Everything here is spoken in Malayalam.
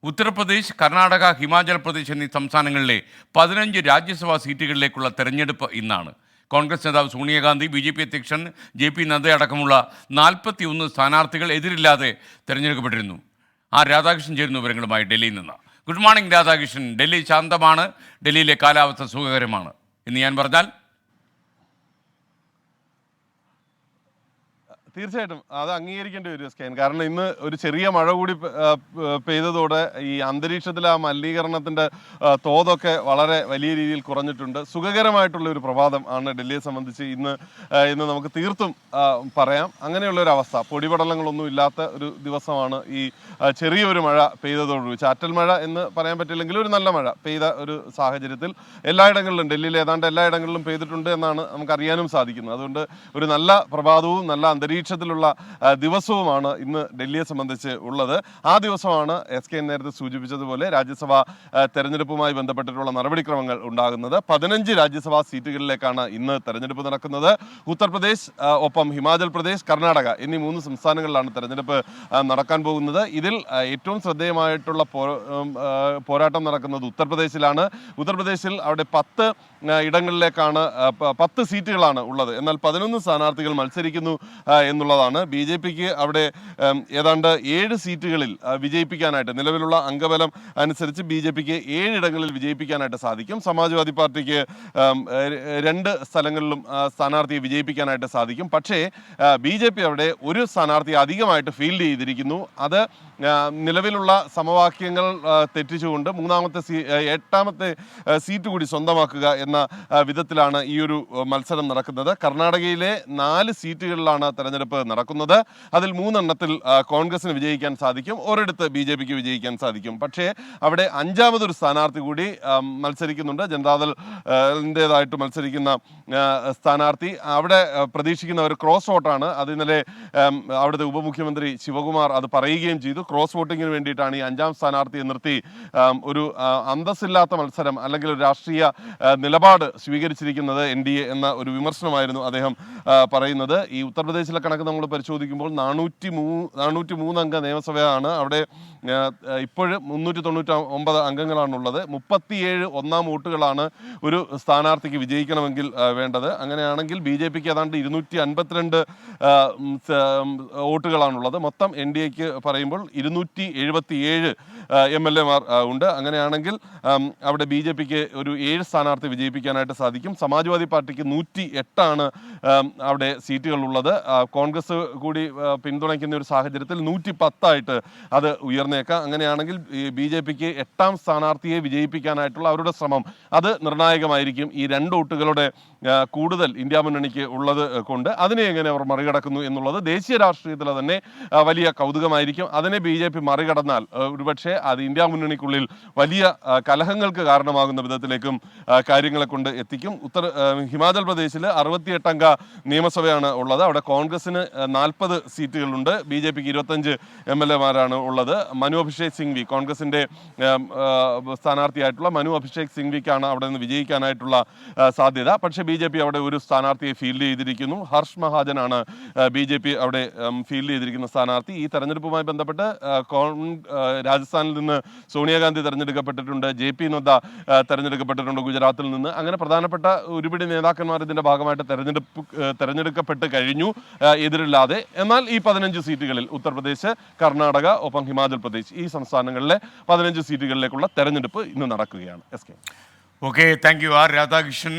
ഉത്തർപ്രദേശ്, കർണാടക, ഹിമാചൽ പ്രദേശ് എന്നീ സംസ്ഥാനങ്ങളിലെ 15 രാജ്യസഭാ സീറ്റുകളിലേക്കുള്ള തെരഞ്ഞെടുപ്പ് ഇന്നാണ്. കോൺഗ്രസ് നേതാവ് സോണിയാഗാന്ധി, BJP അധ്യക്ഷൻ JP നദ്ദ അടക്കമുള്ള 41 സ്ഥാനാർത്ഥികൾ എതിരില്ലാതെ തെരഞ്ഞെടുക്കപ്പെട്ടിരുന്നു. രാധാകൃഷ്ണൻ ചേരുന്ന വിവരങ്ങളുമായി ഡൽഹിയിൽ നിന്ന്. Good morning Radhakrishnan. ഡൽഹി ശാന്തമാണ്, ഡൽഹിയിലെ കാലാവസ്ഥ സുഖകരമാണ് എന്ന് ഞാൻ പറഞ്ഞാൽ? തീർച്ചയായിട്ടും അത് അംഗീകരിക്കേണ്ടി വരും സ്കാൻ. കാരണം ഇന്ന് ഒരു ചെറിയ മഴ കൂടി പെയ്തതോടെ ഈ അന്തരീക്ഷത്തിലെ ആ മലിനീകരണത്തിൻ്റെ തോതൊക്കെ വളരെ വലിയ രീതിയിൽ കുറഞ്ഞിട്ടുണ്ട്. സുഖകരമായിട്ടുള്ള ഒരു പ്രഭാതം ആണ് ഡൽഹിയെ സംബന്ധിച്ച് ഇന്ന് നമുക്ക് തീർത്തും പറയാം. അങ്ങനെയുള്ളൊരു അവസ്ഥ, പൊടിപടലങ്ങളൊന്നും ഇല്ലാത്ത ഒരു ദിവസമാണ് ഈ ചെറിയൊരു മഴ പെയ്തതോടുകൂടി. ചാറ്റൽ മഴ എന്ന് പറയാൻ പറ്റില്ലെങ്കിൽ ഒരു നല്ല മഴ പെയ്ത ഒരു സാഹചര്യത്തിൽ എല്ലായിടങ്ങളിലും, ഡൽഹിയിലെ ഏതാണ്ട് എല്ലായിടങ്ങളിലും പെയ്തിട്ടുണ്ട് എന്നാണ് നമുക്കറിയാനും സാധിക്കുന്നത്. അതുകൊണ്ട് ഒരു നല്ല പ്രഭാതവും നല്ല അന്തരീക്ഷത്തിലുള്ള ദിവസവുമാണ് ഇന്ന് ഡൽഹിയെ സംബന്ധിച്ച് ഉള്ളത്. ആ ദിവസമാണ് SK നേരത്തെ സൂചിപ്പിച്ചതുപോലെ രാജ്യസഭാ തെരഞ്ഞെടുപ്പുമായി ബന്ധപ്പെട്ടിട്ടുള്ള നടപടിക്രമങ്ങൾ ഉണ്ടാകുന്നത്. 15 രാജ്യസഭാ സീറ്റുകളിലേക്കാണ് ഇന്ന് തെരഞ്ഞെടുപ്പ് നടക്കുന്നത്. ഉത്തർപ്രദേശ്, ഒപ്പം ഹിമാചൽ പ്രദേശ്, കർണാടക എന്നീ 3 സംസ്ഥാനങ്ങളിലാണ് തെരഞ്ഞെടുപ്പ് നടക്കാൻ പോകുന്നത്. ഇതിൽ ഏറ്റവും ശ്രദ്ധേയമായിട്ടുള്ള പോരാട്ടം നടക്കുന്നത് ഉത്തർപ്രദേശിലാണ്. ഉത്തർപ്രദേശിൽ അവിടെ 10 ഇടങ്ങളിലേക്കാണ് 10 സീറ്റുകളാണ് ഉള്ളത്. എന്നാൽ 11 സ്ഥാനാർത്ഥികൾ മത്സരിക്കുന്നു എന്നുള്ളതാണ്. BJPക്ക് അവിടെ ഏതാണ്ട് 7 സീറ്റുകളിൽ വിജയിപ്പിക്കാനായിട്ട്, നിലവിലുള്ള അംഗബലം അനുസരിച്ച് BJPക്ക് 7 ഇടങ്ങളിൽ വിജയിപ്പിക്കാനായിട്ട് സാധിക്കും. സമാജ്വാദി പാർട്ടിക്ക് 2 സ്ഥലങ്ങളിലും സ്ഥാനാർത്ഥിയെ വിജയിപ്പിക്കാനായിട്ട് സാധിക്കും. പക്ഷേ BJP അവിടെ ഒരു സ്ഥാനാർത്ഥിയെ അധികമായിട്ട് ഫീൽഡ് ചെയ്തിരിക്കുന്നു. അത് നിലവിലുള്ള സമവാക്യങ്ങൾ തെറ്റിച്ചുകൊണ്ട് 8ാമത്തെ സീറ്റ് കൂടി സ്വന്തമാക്കുക എന്ന വിധത്തിലാണ് ഈ ഒരു മത്സരം നടക്കുന്നത്. കർണാടകയിലെ 4 സീറ്റുകളിലാണ് തെരഞ്ഞെടുപ്പ് നടക്കുന്നത്. അതിൽ 3 എണ്ണത്തിൽ കോൺഗ്രസിന് വിജയിക്കാൻ സാധിക്കും, ഒരിടത്ത് BJPക്ക് വിജയിക്കാൻ സാധിക്കും. പക്ഷേ അവിടെ 5ാമതൊരു സ്ഥാനാർത്ഥി കൂടി മത്സരിക്കുന്നുണ്ട്. ജനതാദളിൻ്റെതായിട്ട് മത്സരിക്കുന്ന സ്ഥാനാർത്ഥി. അവിടെ പ്രതീക്ഷിക്കുന്ന ഒരു ക്രോസ് വോട്ടാണ്. അത് ഇന്നലെ അവിടുത്തെ ഉപമുഖ്യമന്ത്രി ശിവകുമാർ അത് പറയുകയും ചെയ്തു. ക്രോസ് വോട്ടിങ്ങിന് വേണ്ടിയിട്ടാണ് ഈ 5ാം സ്ഥാനാർത്ഥിയെ നിർത്തി ഒരു അന്തസ്സില്ലാത്ത മത്സരം അല്ലെങ്കിൽ ഒരു രാഷ്ട്രീയ നിലപാട് സ്വീകരിച്ചിരിക്കുന്നത് NDA എന്ന ഒരു വിമർശനമായിരുന്നു അദ്ദേഹം പറയുന്നത്. ഈ ഉത്തർപ്രദേശിലെ കണക്ക് നമ്മൾ പരിശോധിക്കുമ്പോൾ 403 അംഗ നിയമസഭയാണ്. അവിടെ ഇപ്പോഴും 399 അംഗങ്ങളാണുള്ളത്. 37 ഒന്നാം വോട്ടുകളാണ് ഒരു സ്ഥാനാർത്ഥിക്ക് വിജയിക്കണമെങ്കിൽ വേണ്ടത്. അങ്ങനെയാണെങ്കിൽ BJPക്ക് ഏതാണ്ട് 252 വോട്ടുകളാണുള്ളത്. മൊത്തം NDAക്ക് പറയുമ്പോൾ 277 MLA-മാർ ഉണ്ട്. അങ്ങനെയാണെങ്കിൽ അവിടെ BJPക്ക് ഒരു 7 സ്ഥാനാർത്ഥി വിജയിപ്പിക്കാനായിട്ട് സാധിക്കും. സമാജ്വാദി പാർട്ടിക്ക് 108 ആണ് അവിടെ സീറ്റുകളുള്ളത്. കോൺഗ്രസ് കൂടി പിന്തുണയ്ക്കുന്ന ഒരു സാഹചര്യത്തിൽ 110 അത് ഉയർന്നേക്കാം. അങ്ങനെയാണെങ്കിൽ BJPക്ക് 8ാം സ്ഥാനാർത്ഥിയെ വിജയിപ്പിക്കാനായിട്ടുള്ള അവരുടെ ശ്രമം അത് നിർണായകമായിരിക്കും. ഈ 2 വോട്ടുകളുടെ കൂടുതൽ ഇന്ത്യ മുന്നണിക്ക് ഉള്ളത് കൊണ്ട് അതിനെ എങ്ങനെ അവർ മറികടക്കുന്നു എന്നുള്ളത് ദേശീയ രാഷ്ട്രീയത്തിൽ തന്നെ വലിയ കൗതുകമായിരിക്കും. അതിനെ BJP മറികടന്നാൽ ഒരുപക്ഷെ അത് ഇന്ത്യ മുന്നണിക്കുള്ളിൽ വലിയ കലഹങ്ങൾക്ക് കാരണമാകുന്ന വിധത്തിലേക്കും കാര്യങ്ങളെ കൊണ്ട് എത്തിക്കും. ഹിമാചൽ പ്രദേശിൽ 68 അംഗ നിയമസഭയാണ് ഉള്ളത്. അവിടെ കോൺഗ്രസിന് 40 സീറ്റുകളുണ്ട്, BJPക്ക് 25 MLA-മാരാണ് ഉള്ളത്. മനു അഭിഷേക് സിംഗ്വി, കോൺഗ്രസിന്റെ സ്ഥാനാർത്ഥിയായിട്ടുള്ള മനു അഭിഷേക് സിംഗ്വിക്കാണ് അവിടെ നിന്ന് വിജയിക്കാനായിട്ടുള്ള സാധ്യത. പക്ഷേ BJP അവിടെ ഒരു സ്ഥാനാർത്ഥിയെ ഫീൽഡ് ചെയ്തിരിക്കുന്നു. ഹർഷ് മഹാജനാണ് BJP അവിടെ ഫീൽഡ് ചെയ്തിരിക്കുന്ന സ്ഥാനാർത്ഥി. ഈ തെരഞ്ഞെടുപ്പുമായി ബന്ധപ്പെട്ട് രാജസ്ഥാനിൽ നിന്ന് സോണിയാഗാന്ധി തെരഞ്ഞെടുക്കപ്പെട്ടിട്ടുണ്ട്, JP നദ്ദ തെരഞ്ഞെടുക്കപ്പെട്ടിട്ടുണ്ട് ഗുജറാത്തിൽ നിന്ന്. അങ്ങനെ പ്രധാനപ്പെട്ട ഒരുപിടി നേതാക്കന്മാർ ഇതിന്റെ ഭാഗമായിട്ട് തെരഞ്ഞെടുക്കപ്പെട്ട് കഴിഞ്ഞു എതിരില്ലാതെ. എന്നാൽ ഈ 15 സീറ്റുകളിൽ ഉത്തർപ്രദേശ്, കർണാടക, ഒപ്പം ഹിമാചൽ പ്രദേശ് ഈ സംസ്ഥാനങ്ങളിലെ 15 സീറ്റുകളിലേക്കുള്ള തെരഞ്ഞെടുപ്പ് ഇന്ന് നടക്കുകയാണ്. Okay, thank you Radhakrishnan.